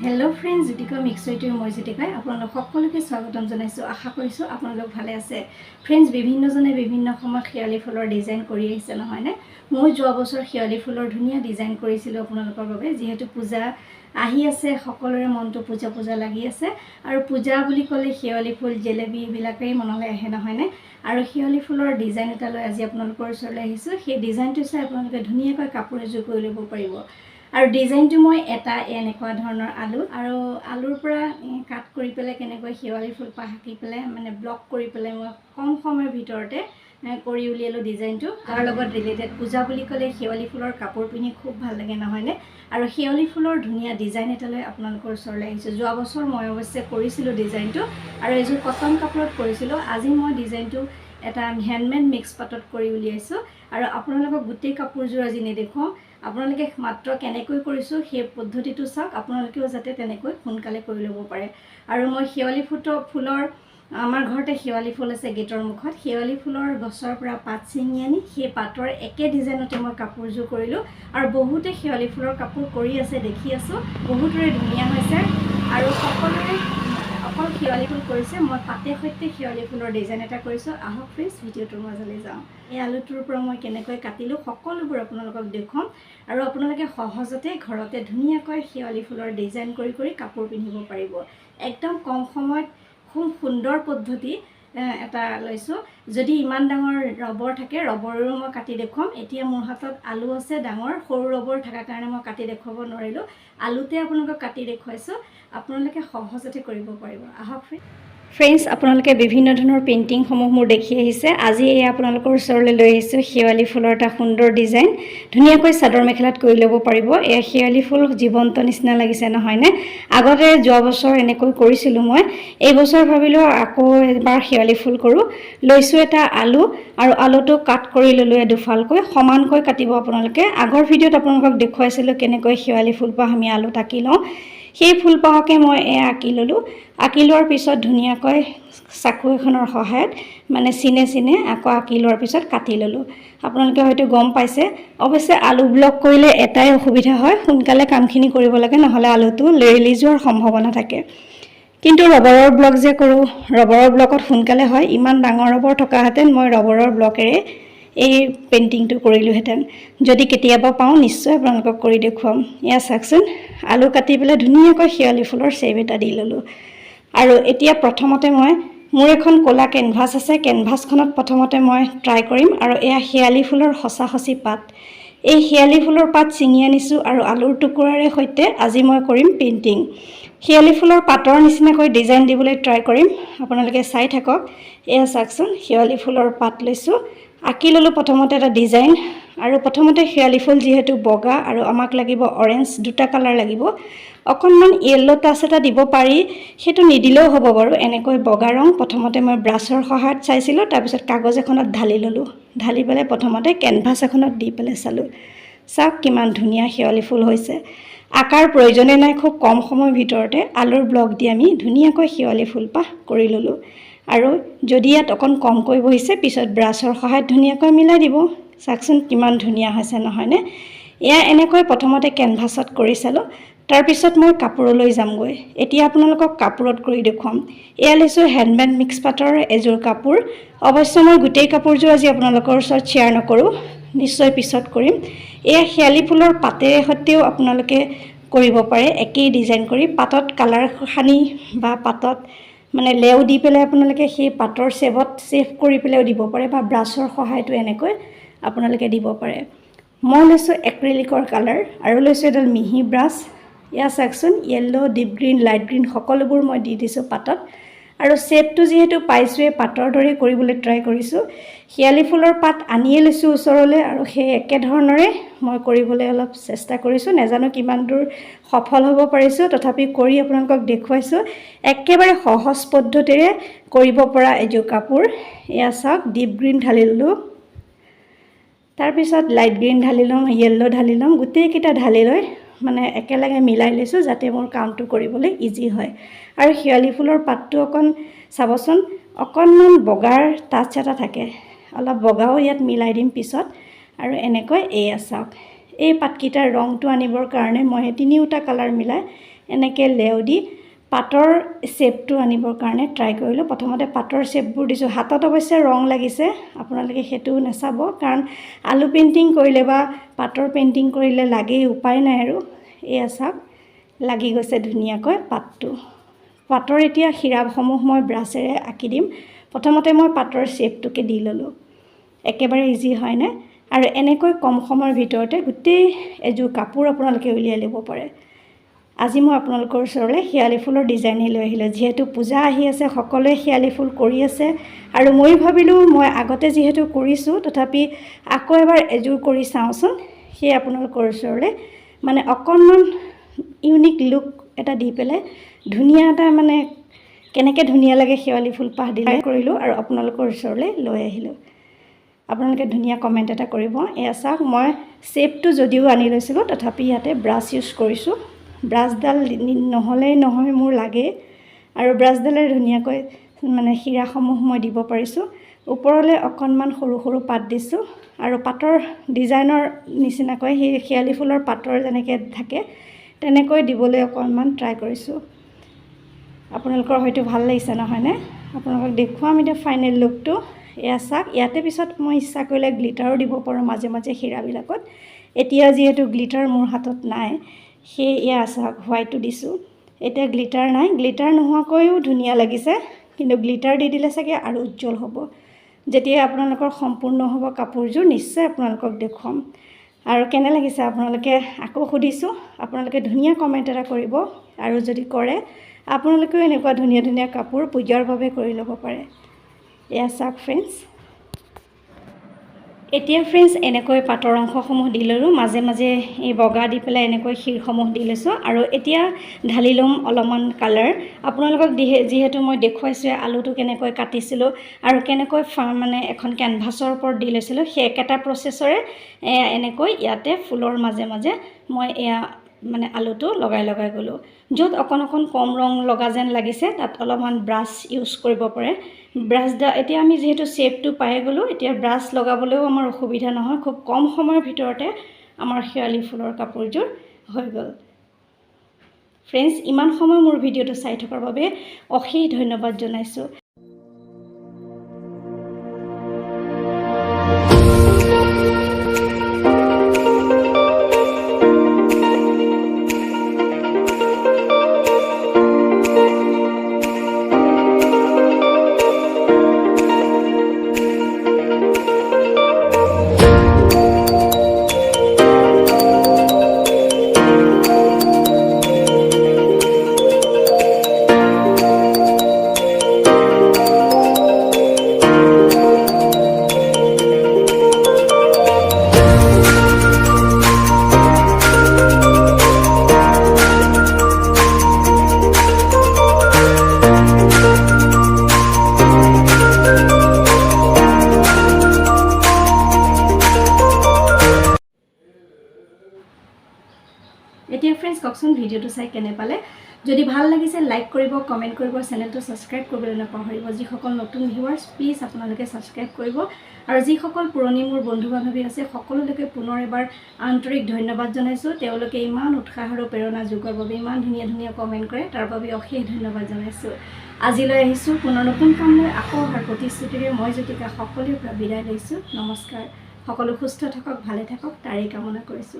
Hello friends जुटिका मिक्सरटीर मैं जुटिकाय आपलोक सकलोके स्वागतम जनाइছো आशा करिছো आपलोक भाले आछे फ्रेंड्स विभिन्नजने विभिन्न समय खियाली फुলৰ डिजाइन কৰি আহিছে নহয় নে মই যোৱা বছৰ खियाली फुলৰ ধুনিয়া ডিজাइन কৰিছিলো আপোনালোকৰ বাবে যেহেতু পূজা আহি আছে সকলোৰে মনটো পূজা পূজা লাগি আছে আৰু পূজা বুলি ক'লে खियाली फुल জেলেবি বিলাকেই মনলৈ আহে নহয় নে আৰু खियाली फुলৰ ডিজাइन এটা লৈ আজি আপোনালোকৰ ওচৰলৈ আহিছো সেই ডিজাইনটো চাই আপোনালোকে ধুনিয়াকৈ কাপোৰ এযোৰ কৰি ল'ব পাৰিব আৰু ডিজাইনটো মই এটা এনেকুৱা ধৰণৰ আলুৰ পৰা কাট কৰি পেলাই কেনেকৈ खियाली फुल পাহাকি পেলাই মানে ব্লক কৰি পেলাই মই কম সময়ৰ ভিতৰতে কৰি উলিয়ালো ডিজাইনটো তাৰ লগত ৰিলেটেড পূজা বুলি ক'লে खियाली फुলৰ কাপোৰ পিনি খুব ভাল লাগে নহয় নে আৰু खियाली फुলৰ ধুনিয়া ডিজাইন এটা লৈ আপোনালোকৰ ওচৰলৈ আহিছো যোৱা বছৰ মই অৱশ্যে কৰিছিলো ডিজাইনটো আৰু এযোৰ কটন কাপোৰত কৰিছিলো আজি মই ডিজাইনটো এটা হ্যান্ডমেড মিক্স পাটত কৰি উলিয়াইছো আৰু আপোনালোকক গোটেই কাপোৰযোৰ আজি নেদেখো আপোনালোকে মাত্ৰ কেনেকৈ কৰিছো সেই পদ্ধতিটো চাওক আপোনালোকেও যাতে তেনেকৈ সোনকালে কৰি ল'ব পাৰে আৰু মই खियाली ফুলৰ আমাৰ ঘৰতে खियाली ফুল আছে গেটৰ মুখত खियाली ফুলৰ গছৰ পৰা পাত ছিঙি আনি সেই পাতৰ একে ডিজাইনতে মই কাপোৰযোৰ কৰিলো আৰু বহুতে खियाली ফুলৰ কাপোৰ কৰি আছে দেখি আছো বহুতৰে ধুনিয়া হৈছে আৰু সকলোৰে অকল खियाली ফুল কৰিছে মই পাতে সৈতে खियाली ফুলৰ ডিজাইন এটা কৰিছো আহক ফ্ৰেন্ডছ ভিডিওটোৰ মাজলৈ যাওঁ এই আলুটোৰ পৰা মই কেনেকৈ কাটিলো সকলোবোৰ আপোনালোকক দেখুৱাম আৰু আপোনালোকে সহজতে ঘৰতে ধুনিয়াকৈ खियाली ফুলৰ ডিজাইন কৰি কাপোৰ পিন্ধিব পাৰিব একদম কম সময়ত খুব সুন্দৰ পদ্ধতি এটা লৈছো যদি ইমান ডাঙৰ ৰবৰ থাকে ৰবৰেও মই কাটি দেখুৱাম এতিয়া মোৰ হাতত আলু আছে ডাঙৰ সৰু ৰবৰ থাকা কাৰণে মই কাটি দেখুৱাব নোৱাৰিলো আলুতে আপোনালোকক কাটি দেখুৱাইছো আপোনালোকে সহজতে কৰিব পাৰিব আহক फ्रेंड्स আপোনালোকে বিভিন্ন ধৰণৰ পেইন্টিং সমূহ মোৰ দেখি আহিছে আজি এই আপোনালোকৰ ওচৰলৈ লৈ আহিছো खियाली ফুলৰ এটা সুন্দৰ ডিজাইন ধুনিয়াকৈ চাদৰ মেখেলাত কৰি ল'ব পাৰিব এই खियाली ফুল জীৱন্ত নিচিনা লাগিছে নহয় নে আগতে যোৱা বছৰ এনেকৈ কৰিছিলো মই এই বছৰ ভাবিলো আকৌ এবাৰ खियाली ফুল কৰো লৈছো এটা আলু আৰু আলুটো কাট কৰি ললো দুফালকৈ সমানকৈ কাটিব আপোনালোকে আগৰ ভিডিওত আপোনালোকক দেখুৱাইছিলো কেনেকৈ खियाली ফুল পা আমি আলু কাটি লওঁ সেই ফুল পাহকে মই আঁকি ললো আঁকি লোৱাৰ পিছত ধুনিয়াকৈ চাকু এখনৰ সহায়ত মানে চিনে আকৌ আঁকি লোৱাৰ পিছত কাটি ললো আপোনালোকে হয়তো গম পাইছে অৱশ্যে আলু ব্লক কৰিলে এটাই অসুবিধা হয় সোনকালে কামখিনি কৰিব লাগে নহলে আলুটো লেৰেলি যোৱাৰ সম্ভাৱনা থাকে কিন্তু ৰবৰৰ ব্লক যে কৰো ৰবৰৰ ব্লকত সোনকালে হয় ইমান ডাঙৰ ৰবৰ থকা হেতেন মই ৰবৰৰ ব্লকেৰে এই পেইন্টিংটো কৰিলো হেতেন যদি কেতিয়াবা পাও নিশ্চয় আপোনালোকক কৰি দেখুৱাম ইয়া চাকচোন আলু কাটি পেলে ধুনিয়াকৈ खियाली ফুলৰ শেপ এটা দি ললো আৰু এতিয়া প্ৰথমতে মই মোৰ এখন কোলা কেনভাস আছে কেনভাসখনত প্ৰথমতে মই ট্ৰাই কৰিম আৰু এয়া खियाली ফুলৰ হসাহসি পাত এই खियाली ফুলৰ পাত ছিঙি আনিছো আৰু আলুৰ টুকুৰাৰে সৈতে আজি মই কৰিম পেইন্টিং खियाली ফুলৰ পাতৰ নিচিনাকৈ ডিজাইন দিবলৈ ট্ৰাই কৰিম আপোনালোকে চাই থাকক এয়া চাকচোন खियाली ফুলৰ পাত লৈছো আঁকি ললো প্ৰথমতে এটা ডিজাইন আৰু প্ৰথমতে खियाली ফুল যেহেতু বগা আৰু আমাক লাগিব অৰেঞ্জ দুটা কালাৰ লাগিব অকনমান ইয়েলো টাচ এটা দিব পাৰি হেতু নিদিলেও হ'ব বাৰু এনেকৈ বগা ৰং প্ৰথমতে মই ব্ৰাছৰ সহায়ত চাইছিলো তাৰ পিছত কাগজ এখনত ঢালি ললো ঢালি পেলে প্ৰথমতে কেনভাস এখনত দি পেলে চালো চাওক কিমান ধুনিয়া खियाली ফুল হৈছে আকাৰ প্ৰয়োজনে নাই খুব কম সময়ৰ ভিতৰতে আলুৰ ব্লক দি আমি ধুনিয়াকৈ खियाली ফুল পা কৰি ললো আৰু যদি ইয়াত অকন কমকৈ বহিছে পিছত ব্ৰাছৰ সহায়ত ধুনিয়াকৈ মিলাই দিব চাকচোন কিমান ধুনিয়া হৈছে নহয় নে এয়া এনেকৈ প্ৰথমতে কেনভাসত কৰি চালো তাৰ পিছত মই কাপোৰলৈ যামগৈ এতিয়া আপোনালোকক কাপোৰত কৰি দেখুৱাম এয়া লৈছো হ্যান্ডমেড মিক্স পাটৰ এযোৰ কাপোৰ অৱশ্য মই গোটেই কাপোৰযোৰ আজি আপোনালোকৰ ওচৰত শেয়াৰ নকৰো নিশ্চয় পিছত কৰিম এয়া खियाली ফুলৰ পাতেৰে সৈতেও আপোনালোকে কৰিব পাৰে একেই ডিজাইন কৰি পাতত কালাৰ খানি বা পাতত মানে লেও দি পেলে আপোনালোকে সেই পাতৰ শেপত সেভ কৰি পেলেও দিব পাৰে বা ব্ৰাছৰ সহায়টো এনেকৈ আপোনালোকে দিব পাৰে মই লৈছো এক্ৰিলিকৰ কালাৰ আৰু লৈছো এডাল মিহি ব্ৰাছ ইয়া চাকচোন yellow deep green light green সকলোবোৰ মই দি দিছো পাতত আৰু শেপটো যেহেতু পাইছো পাতৰ দৰে কৰিবলৈ ট্ৰাই কৰিছো खियाली ফুলৰ পাত আনিয়ে লৈছো ওচৰলৈ আৰু সেই একে ধৰণৰে মই কৰিবলৈ অলপ চেষ্টা কৰিছো নেজানো কিমান দূৰ সফল হ'ব পাৰিছো তথাপি কৰি আপোনালোকক দেখুৱাইছো একেবাৰে সহজ পদ্ধতিৰে কৰিব পৰা এযোৰ কাপোৰ ইয়া চাওক ডিপ গ্ৰীন ঢালি ললো তাৰ পিছত লাইট গ্ৰীন ঢালি লম ইয়েলো ঢালি লম গোটেই কিটা ঢালি লৈ মানে একেলগে মিলাই লৈছো যাতে মোৰ কামটো কৰিবলৈ ইজি হয় আৰু खियाली ফুলৰ পাতটো অকন চাবচোন অকনমান বগাৰ টাচ এটা থাকে অলপ বগাও ইয়াত মিলাই দিম পিছত আৰু এনেকৈ এই চাওক এই পাতকিটাৰ ৰংটো আনিবৰ কাৰণে মই তিনিটা কালাৰ মিলাই এনেকৈ লেও দি পাটৰ শ্বেপটো আনিবৰ কাৰণে ট্ৰাই কৰিলোঁ। প্ৰথমতে পাটৰ শ্বেপবোৰ দিছোঁ। হাতত অৱশ্যে ৰং লাগিছে, আপোনালোকে সেইটো নাচাব, কাৰণ আলু পেইণ্টিং কৰিলে বা পাটৰ পেইণ্টিং কৰিলে লাগেই, উপায় নাই আৰু। এয়া চাওক, লাগি গৈছে ধুনীয়াকৈ পাটটো। পাটৰ এতিয়া শিৰাসমূহ মই ব্ৰাছেৰে আঁকি দিম। প্ৰথমতে মই পাটৰ শ্বেপটোকে দি ল'লোঁ। একেবাৰে ইজি হয়নে? আৰু এনেকৈ কম সময়ৰ ভিতৰতে গোটেই এযোৰ কাপোৰ আপোনালোকে উলিয়াই ল'ব পাৰে। আজি মই আপোনালোকৰ ওচৰলৈ শেৱালি ফুলৰ ডিজাইনেই লৈ আহিলোঁ। যিহেতু পূজা আহি আছে, সকলোৱে শেৱালি ফুল কৰি আছে, আৰু ময়ো ভাবিলোঁ মই আগতে যিহেতু কৰিছোঁ, তথাপি আকৌ এবাৰ এযোৰ কৰি চাওঁচোন। সেয়ে আপোনালোকৰ ওচৰলৈ মানে অকণমান ইউনিক লুক এটা দি পেলাই ধুনীয়া এটা মানে কেনেকৈ ধুনীয়া লাগে শেৱালি ফুলপাহ দিলে কৰিলোঁ আৰু আপোনালোকৰ ওচৰলৈ লৈ আহিলোঁ। আপোনালোকে ধুনীয়া কমেণ্ট এটা কৰিব। এয়া চাওক, মই শ্বেপটো যদিও আনি লৈছিলোঁ, তথাপি ইয়াতে ব্ৰাছ ইউজ কৰিছোঁ। ব্ৰাছডাল নহ'লেই নহয়, মোৰ লাগেই, আৰু ব্ৰাছডালেৰে ধুনীয়াকৈ মানে শিৰাসমূহ মই দিব পাৰিছোঁ। ওপৰলৈ অকণমান সৰু সৰু পাত দিছোঁ, আৰু পাটৰ ডিজাইনৰ নিচিনাকৈ সেই শেৱালি ফুলৰ পাটৰ যেনেকৈ থাকে তেনেকৈ দিবলৈ অকণমান ট্ৰাই কৰিছোঁ। আপোনালোকৰ হয়তো ভাল লাগিছে নহয়নে? আপোনালোকক দেখুৱাম এতিয়া ফাইনেল লুকটো। এয়া চাওক, ইয়াতে পিছত মই ইচ্ছা কৰিলে গ্লিটাৰো দিব পাৰোঁ মাজে মাজে শিৰাবিলাকত। এতিয়া যিহেতু গ্লিটাৰ মোৰ হাতত নাই, সেয়ে এয়া চাওক হোৱাইটো দিছোঁ। এতিয়া গ্লিটাৰ নাই, গ্লিটাৰ নোহোৱাকৈও ধুনীয়া লাগিছে, কিন্তু গ্লিটাৰ দি দিলে চাগে আৰু উজ্জ্বল হ'ব। যেতিয়া আপোনালোকৰ সম্পূৰ্ণ হ'ব কাপোৰযোৰ, নিশ্চয় আপোনালোকক দেখুৱাম। আৰু কেনে লাগিছে আপোনালোকে আকৌ সুধিছোঁ, আপোনালোকে ধুনীয়া কমেণ্ট এটা কৰিব, আৰু যদি কৰে আপোনালোকেও এনেকুৱা ধুনীয়া ধুনীয়া কাপোৰ পূজাৰ বাবে কৰি ল'ব পাৰে। এয়া চাওক ফ্ৰেণ্ডছ, এতিয়া ফ্ৰেণ্ডছ এনেকৈ পাটৰ অংশসমূহ দি ল'লোঁ, মাজে মাজে এই বগা দি পেলাই এনেকৈ শিৰসমূহ দি লৈছোঁ, আৰু এতিয়া ঢালি ল'ম অলপমান কালাৰ। আপোনালোকক যিহেতু মই দেখুৱাইছোঁ আলুটো কেনেকৈ কাটিছিলোঁ আৰু কেনেকৈ মানে এখন কেনভাছৰ ওপৰত দি লৈছিলোঁ, সেই একেটা প্ৰচেছৰে এনেকৈ ইয়াতে ফুলৰ মাজে মাজে মই এয়া মানে আলুটো লগাই লগাই গ'লোঁ। য'ত অকণ অকণ কম ৰং লগা যেন লাগিছে, তাত অলপমান ব্ৰাছ ইউজ কৰিব পাৰে। এতিয়া আমি যিহেতু শ্বেপটো পাই গ'লোঁ, এতিয়া ব্ৰাছ লগাবলৈও আমাৰ অসুবিধা নহয়। খুব কম সময়ৰ ভিতৰতে আমাৰ শেৱালি ফুলৰ কাপোৰযোৰ হৈ গ'ল। ফ্ৰেণ্ডছ, ইমান সময় মোৰ ভিডিঅ'টো চাই থকাৰ বাবে অশেষ ধন্যবাদ জনাইছোঁ। এতিয়া ফ্ৰেণ্ডছ কওকচোন ভিডিঅ'টো চাই কেনে পালে? যদি ভাল লাগিছে লাইক কৰিব, কমেণ্ট কৰিব, চেনেলটো ছাবস্ক্ৰাইব কৰিবলৈ নাপাহৰিব। যিসকল নতুন ভিউৱাৰ্ছ প্লিজ আপোনালোকে ছাবস্ক্ৰাইব কৰিব, আৰু যিসকল পুৰণি মোৰ বন্ধু বান্ধৱী আছে সকলোলৈকে পুনৰ এবাৰ আন্তৰিক ধন্যবাদ জনাইছোঁ। তেওঁলোকে ইমান উৎসাহ আৰু প্ৰেৰণা যোগোৱাৰ বাবে, ইমান ধুনীয়া ধুনীয়া কমেণ্ট কৰে, তাৰ বাবে অশেষ ধন্যবাদ জনাইছোঁ। আজিলৈ আহিছোঁ পুনৰ নতুন কাম লৈ, আকৌ অহাৰ প্ৰতিশ্ৰুতিৰে মই জ্যোতিকা সকলোৰে পৰা বিদায় লৈছোঁ। নমস্কাৰ। সকলো সুস্থ থাকক, ভালে থাকক, তাৰেই কামনা কৰিছোঁ।